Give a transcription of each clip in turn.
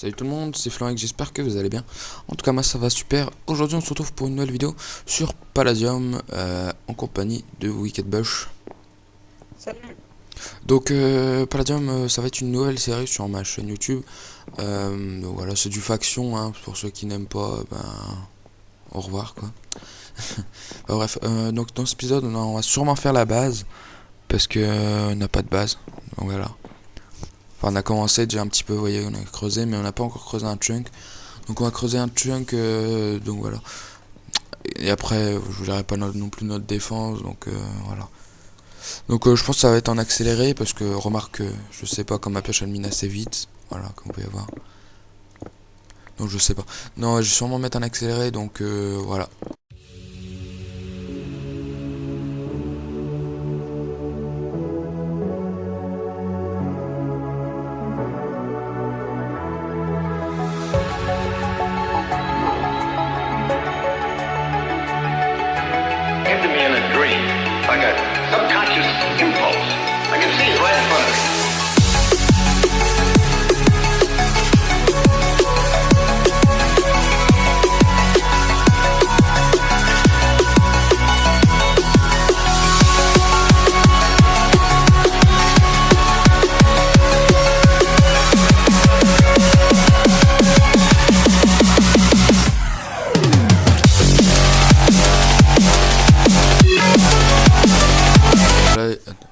Salut tout le monde, c'est Florent, j'espère que vous allez bien. En tout cas moi ça va super. Aujourd'hui on se retrouve pour une nouvelle vidéo sur Palladium en compagnie de Wicked Bush. Salut. Donc Palladium ça va être une nouvelle série sur ma chaîne YouTube. Donc voilà, c'est du faction hein, pour ceux qui n'aiment pas, au revoir quoi. Bref, donc dans cet épisode on va sûrement faire la base parce que on n'a pas de base. Donc voilà. Enfin on a commencé déjà un petit peu, vous voyez, on a creusé mais on n'a pas encore creusé un chunk. Donc on va creuser un chunk, donc voilà. Et après, je verrai pas non plus notre défense, donc voilà. Donc je pense que ça va être en accéléré, parce que remarque, je sais pas, comme ma pioche elle mine assez vite, voilà, comme vous pouvez voir. Donc je sais pas. Non, je vais sûrement mettre en accéléré, donc voilà. Came to me in a dream, like a subconscious impulse. I can see it right in front of me.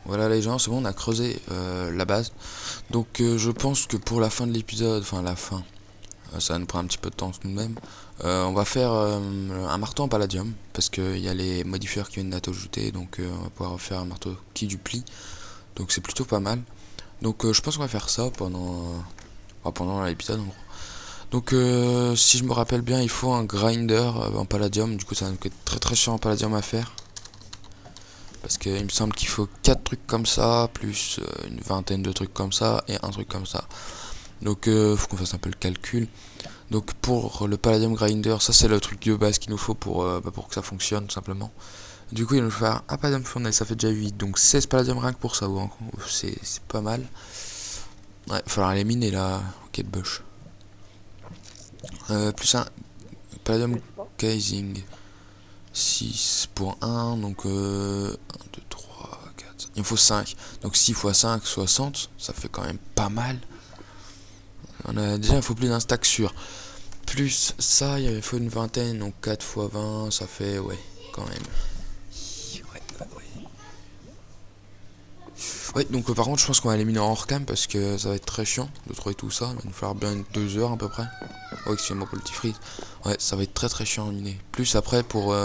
Voilà les gens, c'est bon, on a creusé la base. Donc je pense que pour la fin de l'épisode, enfin la fin, ça va nous prendre un petit peu de temps tout de même. On va faire un marteau en palladium, parce qu'il y a les modifieurs qui viennent d'être ajoutés, donc on va pouvoir faire un marteau qui duplie. Donc c'est plutôt pas mal. Donc je pense qu'on va faire ça pendant l'épisode en gros. Donc si je me rappelle bien, il faut un grinder en palladium, du coup ça va nous coûter très chiant en palladium à faire. Parce qu'il me semble qu'il faut 4 trucs comme ça, plus une vingtaine de trucs comme ça, et un truc comme ça. Donc faut qu'on fasse un peu le calcul. Donc pour le Palladium Grinder, ça c'est le truc de base qu'il nous faut pour que ça fonctionne tout simplement. Du coup il nous faut faire un Palladium Furnace, ça fait déjà 8, donc 16 Palladium rien que pour ça, c'est pas mal. Ouais, il va falloir les miner là, ok de bush. Plus un Palladium Casing 6 pour 1, donc 1, 2, 3, 4, il me faut 5. Donc 6 x 5, 60, ça fait quand même pas mal. On a déjà, il faut plus d'un stack sûr. Plus ça, il faut une vingtaine, donc 4 x 20, ça fait, ouais, quand même. Ouais, donc par contre, je pense qu'on va éliminer en hors cam parce que ça va être très chiant de trouver tout ça. Il va nous falloir bien 2 heures à peu près. Oh, excusez-moi pour le petit freeze. Ouais, ça va être très chiant à miner. Plus après pour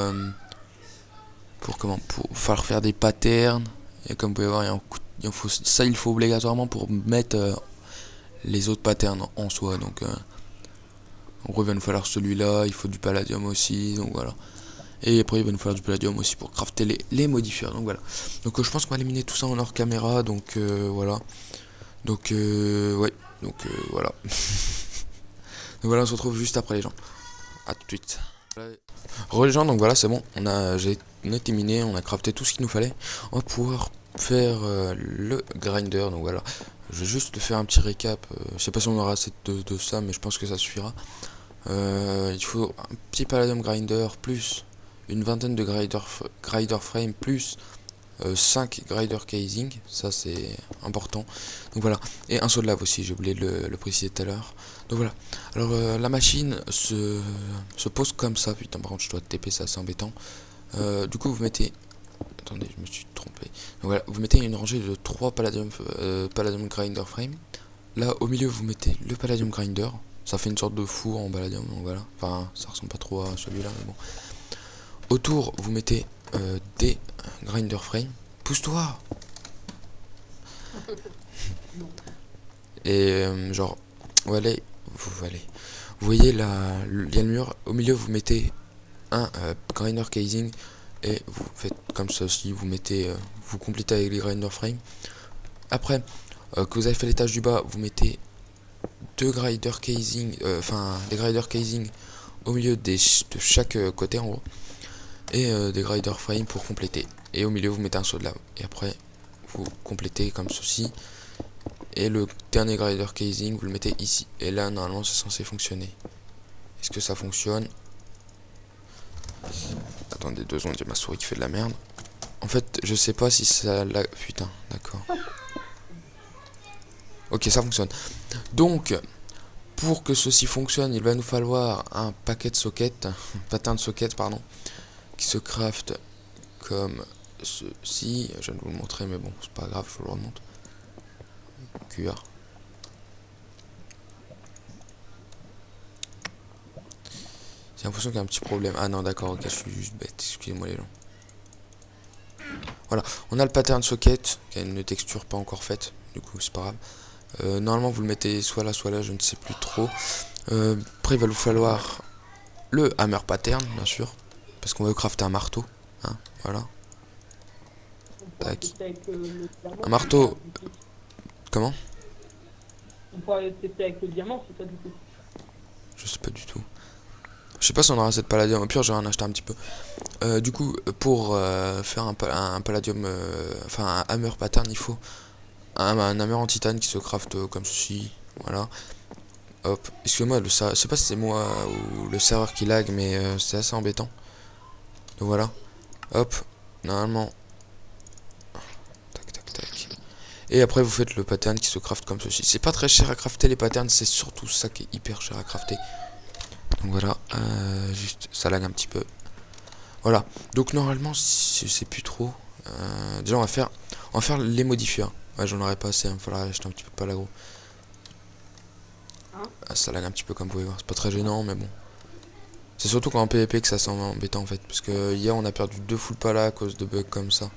falloir faire des patterns. Et comme vous pouvez voir, il faut obligatoirement pour mettre les autres patterns en soi. Donc en gros il va nous falloir celui-là, il faut du palladium aussi, donc voilà. Et après il va nous falloir du palladium aussi pour crafter les modifieurs, donc voilà. Donc je pense qu'on va éliminer tout ça en hors caméra, donc voilà. Donc ouais, donc voilà. Donc voilà, on se retrouve juste après les gens. A tout de suite. Re les gens, donc voilà, c'est bon, on a été miné, on a crafté tout ce qu'il nous fallait. On va pouvoir faire le grinder, donc voilà. Je vais juste faire un petit récap, je sais pas si on aura assez de ça, mais je pense que ça suffira. Il faut un petit palladium grinder plus une vingtaine de grinder frame plus 5 grinder casing, ça c'est important. Donc voilà, et un saut de lave aussi, j'ai oublié de le préciser tout à l'heure. Donc voilà, alors la machine se pose comme ça, putain par contre je dois TP, c'est assez embêtant. Du coup vous mettez, attendez je me suis trompé, donc voilà, vous mettez une rangée de 3 palladium grinder frame. Là au milieu vous mettez le palladium grinder, ça fait une sorte de four en palladium, donc voilà, enfin ça ressemble pas trop à celui-là mais bon. Autour vous mettez des grinder frame, pousse-toi. Et genre voilà, vous voyez là, il y a le mur, au milieu vous mettez un grinder casing et vous faites comme ceci, vous mettez vous complétez avec les grinder frame. Après que vous avez fait l'étage du bas, vous mettez deux grinder casing, des grinder casing au milieu de chaque côté en gros, et des grinder frame pour compléter. Et au milieu vous mettez un saut de lave. Et après vous complétez comme ceci. Et le dernier grinder casing, vous le mettez ici. Et là, normalement, c'est censé fonctionner. Est-ce que ça fonctionne? Attendez 2 secondes, il y a ma souris qui fait de la merde. En fait, je sais pas si ça... Putain, d'accord. Ok, ça fonctionne. Donc, pour que ceci fonctionne, il va nous falloir un paquet de sockets, patin de sockets, pardon, qui se craft comme ceci. Je viens de vous le montrer, mais bon, c'est pas grave, je vous le remonte. QR. J'ai l'impression qu'il y a un petit problème. Ah non, d'accord, ok, je suis juste bête, excusez-moi les gens. Voilà, on a le pattern socket, qui a une texture pas encore faite, du coup c'est pas grave. Normalement vous le mettez soit là, je ne sais plus trop. Après il va vous falloir le hammer pattern, bien sûr, parce qu'on veut crafter un marteau. Hein, voilà. Tac. Un marteau. Comment? On pourrait tester avec le diamant, c'est ça du coup. Je sais pas du tout. Je sais pas si on aura cette palladium, au pire j'aurais en acheté un petit peu. Du coup, pour faire un palladium, enfin un hammer pattern, il faut un hammer en titane qui se craft comme ceci. Voilà. Hop. Excusez-moi, je sais pas si c'est moi ou le serveur qui lag, mais c'est assez embêtant. Donc voilà. Hop. Normalement. Tac, tac, tac. Et après, vous faites le pattern qui se craft comme ceci. C'est pas très cher à crafter les patterns, c'est surtout ça qui est hyper cher à crafter. Donc voilà. Juste, ça lag un petit peu. Voilà. Donc normalement, c'est plus trop. Déjà, on va faire les modifieurs. Ouais, j'en aurais pas assez. Il va falloir acheter un petit peu de palagro. Ah, ça lag un petit peu comme vous pouvez voir. C'est pas très gênant, mais bon. C'est surtout quand en PvP que ça semble embêtant en fait. Parce que hier, on a perdu 2 full pala à cause de bugs comme ça.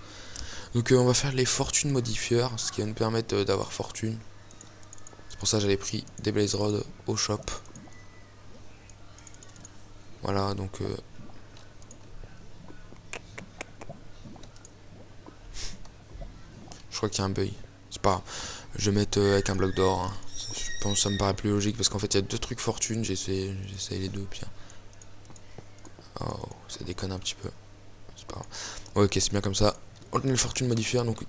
Donc, on va faire les fortunes modifieurs. Ce qui va nous permettre d'avoir fortune. C'est pour ça que j'avais pris des blaze rods au shop. Voilà, donc. Je crois qu'il y a un bug. C'est pas grave. Je vais mettre avec un bloc d'or. Hein. Je pense que ça me paraît plus logique parce qu'en fait il y a 2 trucs fortune. J'essaie les deux. Puis, oh, ça déconne un petit peu. C'est pas grave. Ouais, ok, c'est bien comme ça. On a le fortune modifier donc.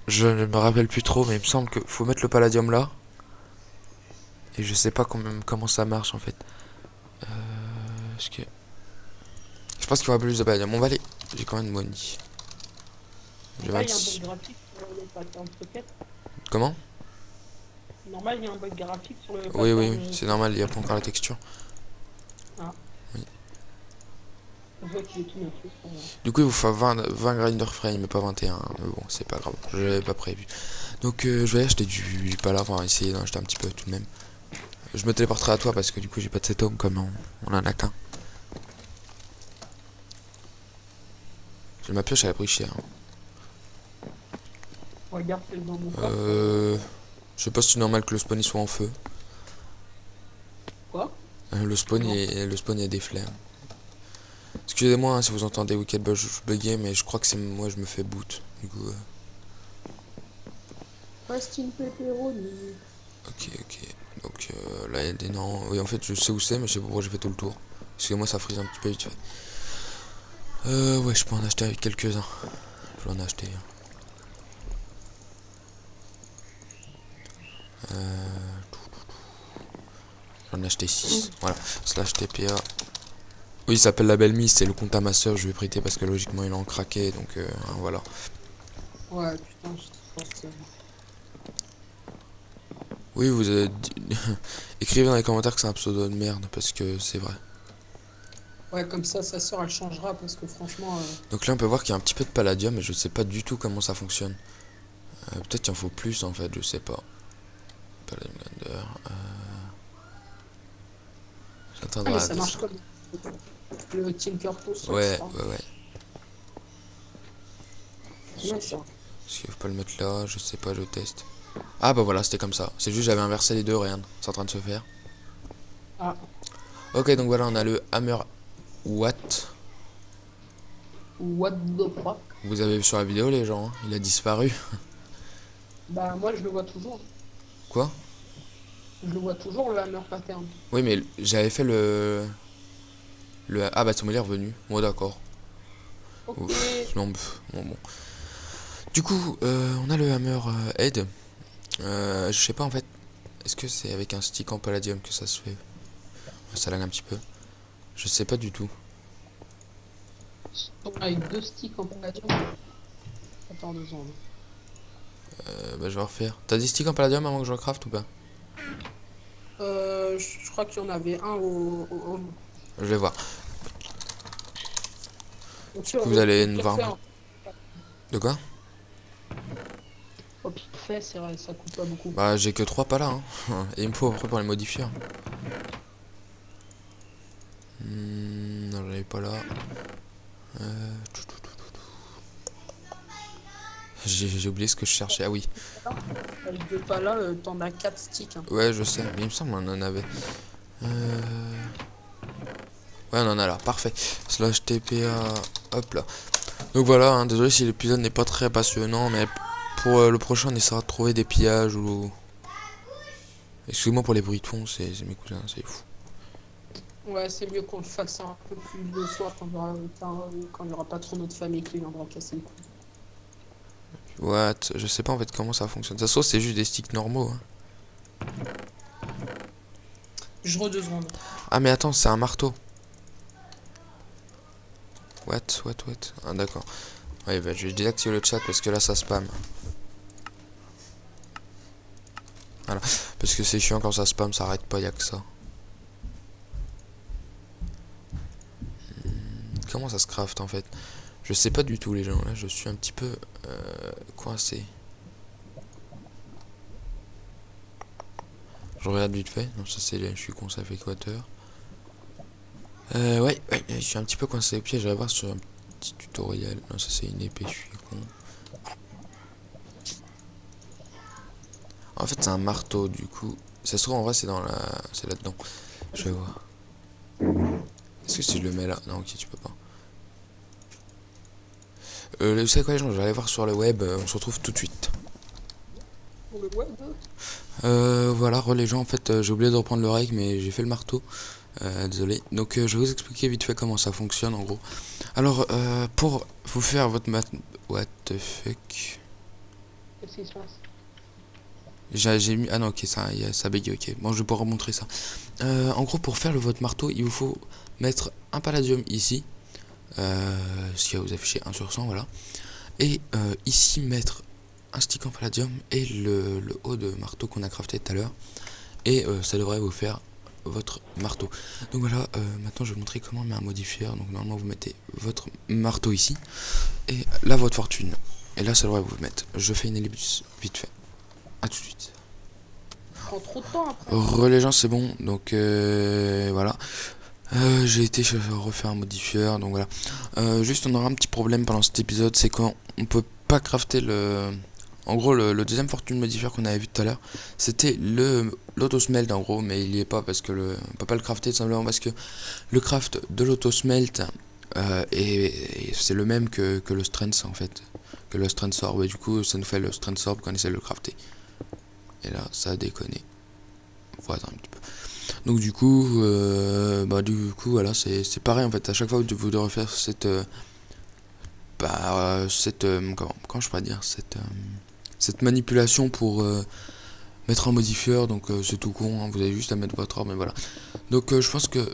Je ne me rappelle plus trop, mais il me semble qu'il faut mettre le palladium là. Et je sais pas comment ça marche en fait. Est-ce que. Je pense qu'il y aura plus de palladium. On va aller. J'ai quand même de money. Normal, il y a un bug graphique sur le pattern socket. Comment? Normal, il y a un bug graphique sur le Oui, oui, pattern. c'est normal, il n'y a pas encore la texture. Ah. Oui. On voit qu'il est tout neuf. Du coup, il vous faut 20 grinder frame, mais pas 21. Mais bon, c'est pas grave, je l'avais pas prévu. Donc, je vais acheter du pala, enfin, essayer d'en acheter un petit peu tout de même. Je me téléporterai à toi parce que du coup, j'ai pas de cet homme comme on en a qu'un. Ma pioche, elle a pris cher. Regarde, c'est dans mon corps. Je sais pas si c'est normal que le spawn il soit en feu. Quoi? Le spawn il y a des flammes. Excusez-moi hein, si vous entendez Wicked Bug, je buguais, mais je crois que c'est moi, je me fais boot. Du coup. Reste une pepperoni. Ok, ok. Donc là il y a des noms. Oui, en fait, je sais où c'est, mais je sais pas pourquoi j'ai fait tout le tour. Excusez-moi, ça frise un petit peu vite fait. Ouais, je peux en acheter avec quelques-uns. Je vais en acheter. J'en ai acheté 6. Voilà. Slash TPA. Oui, il s'appelle la belle Miss, c'est le compte à ma soeur, je vais prêter parce que logiquement il est en craqué, donc voilà. Ouais, putain, je pense que... Oui, vous avez écrivez dans les commentaires que c'est un pseudo de merde, parce que c'est vrai. Ouais, comme ça, sa soeur, elle changera, parce que franchement... Donc là, on peut voir qu'il y a un petit peu de palladium, mais je sais pas du tout comment ça fonctionne. Peut-être qu'il en faut plus, en fait, je sais pas. Palladium Grinder... Ah, mais ça marche comme le Tinker Toast. Ouais, ouais, ouais. Bien ça. Est-ce qu'il faut pas le mettre là? Je sais pas, je teste. Ah bah voilà, c'était comme ça. C'est juste j'avais inversé les deux, regarde. C'est en train de se faire. Ah. Ok, donc voilà, on a le Hammer Watt. What the fuck? Vous avez vu sur la vidéo les gens, hein, il a disparu. Bah moi je le vois toujours. Quoi? Je le vois toujours le hammer pattern. Oui mais j'avais fait Ah bah son il est revenu. Bon d'accord. Ok. Non, bon. Du coup, on a le hammer head. Je sais pas en fait. Est-ce que c'est avec un stick en palladium que ça se fait? Ça lag un petit peu. Je sais pas du tout. Avec 2 sticks en palladium. Attends 2 secondes. Bah, je vais refaire. T'as des sticks en palladium avant que je recraft ou pas? Je crois qu'il y en avait un au... Je vais voir. Au Du pire, coup, vous allez au nous pire voir. fait, hein. De quoi? Au pire fait, c'est vrai, ça coûte pas beaucoup. Bah, j'ai que 3 pas là. Hein. Et il me faut après pour les modifieurs. Non, j'en avais pas là. J'ai oublié ce que je cherchais. Ah oui. Avec 2 pas là, t'en as 4 sticks. Hein. Ouais, je sais. Mais il me semble qu'on en avait. Ouais, on en a là. Parfait. Slash TPA. Hop là. Donc voilà. Hein, désolé si l'épisode n'est pas très passionnant. Mais pour le prochain, on essaiera de trouver des pillages ou. Excuse-moi pour les bruits de fond. C'est mes cousins. C'est fou. Ouais, c'est mieux qu'on le fasse un peu plus le soir quand il y aura pas trop notre famille qui viendra casser le couille. What? Je sais pas en fait comment ça fonctionne. Ça se trouve, c'est juste des sticks normaux. Hein. Je re 2 secondes. Ah, mais attends, c'est un marteau. What? Ah, d'accord. Ouais, bah, je vais désactiver le chat parce que là, ça spam. Voilà. Parce que c'est chiant quand ça spam, ça arrête pas, y'a que ça. Comment ça se craft en fait? Je sais pas du tout, les gens. Là, je suis un petit peu coincé. Je regarde vite fait. Non, ça c'est. Je suis conservé équateur. Ouais, je suis un petit peu coincé. Au pied, j'allais voir sur un petit tutoriel. Non, ça c'est une épée, je suis con. En fait, c'est un marteau, du coup. Ça se trouve, en vrai, c'est dans la. C'est là-dedans. Je vais voir. Est-ce que si je le mets là? Non, ok, tu peux pas. Vous savez quoi, les gens? Je vais aller voir sur le web. On se retrouve tout de suite. Pour le web. Voilà, les gens, en fait, j'ai oublié de reprendre le règle, mais j'ai fait le marteau. Désolé. Donc, je vais vous expliquer vite fait comment ça fonctionne, en gros. Alors, pour vous faire votre What the fuck? Qu'est-ce qui se passe? J'ai mis. Ah non, ok, ça bug, ok. Bon, je vais pouvoir remontrer ça. En gros, pour faire votre marteau, il vous faut mettre un palladium ici. Ce qui va vous afficher 1 sur 100, voilà. Et ici, mettre un stick en palladium et le haut de marteau qu'on a crafté tout à l'heure. Et ça devrait vous faire votre marteau. Donc voilà, maintenant je vais vous montrer comment on met un modifieur. Donc normalement vous mettez votre marteau ici et là votre fortune. Et là ça devrait vous mettre. Je fais une ellipse vite fait. A tout de suite. Prend trop de temps après. Les gens, c'est bon. Donc voilà. J'ai été refaire un modifieur. Donc voilà. Juste on aura un petit problème pendant cet épisode. C'est qu'on peut pas crafter le. En gros, le deuxième fortune modifieur qu'on avait vu tout à l'heure, c'était l'autosmelt en gros, mais il y est pas parce que on peut pas le crafter tout simplement parce que le craft de l'autosmelt c'est le même que le strength en fait, que le strength orb. Et du coup, ça nous fait le strength orb quand on essaie de le crafter. Et là, ça a déconné. Voilà un petit peu. Donc du coup, voilà, c'est pareil en fait. À chaque fois que vous devrez faire cette comment je pourrais dire cette manipulation pour mettre un modifieur, donc c'est tout con, hein, vous avez juste à mettre votre ordre, mais voilà. Donc je pense que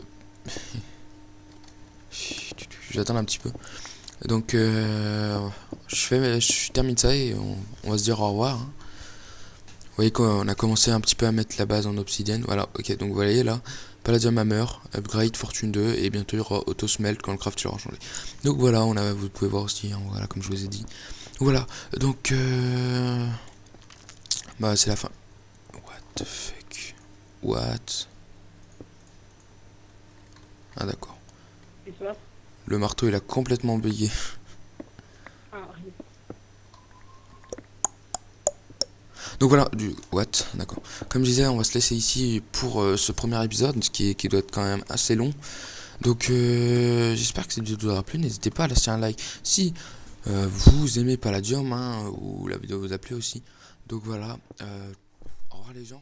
j'attends un petit peu. Donc je termine ça et on va se dire au revoir. Hein. Vous voyez qu'on a commencé un petit peu à mettre la base en obsidienne. Voilà, ok, donc vous voyez là, Palladium Hammer, Upgrade, Fortune 2, et bientôt il y aura Auto Smelt quand le craft sera changé. Donc voilà, vous pouvez voir aussi, hein, voilà, comme je vous ai dit. Voilà, donc bah c'est la fin. What the fuck? What? Ah d'accord. Le marteau il a complètement bugué. Donc voilà, what? D'accord. Comme je disais, on va se laisser ici pour ce premier épisode, qui doit être quand même assez long. Donc j'espère que cette vidéo vous aura plu. N'hésitez pas à laisser un like si vous aimez Palladium, hein, ou la vidéo vous a plu aussi. Donc voilà, au revoir les gens.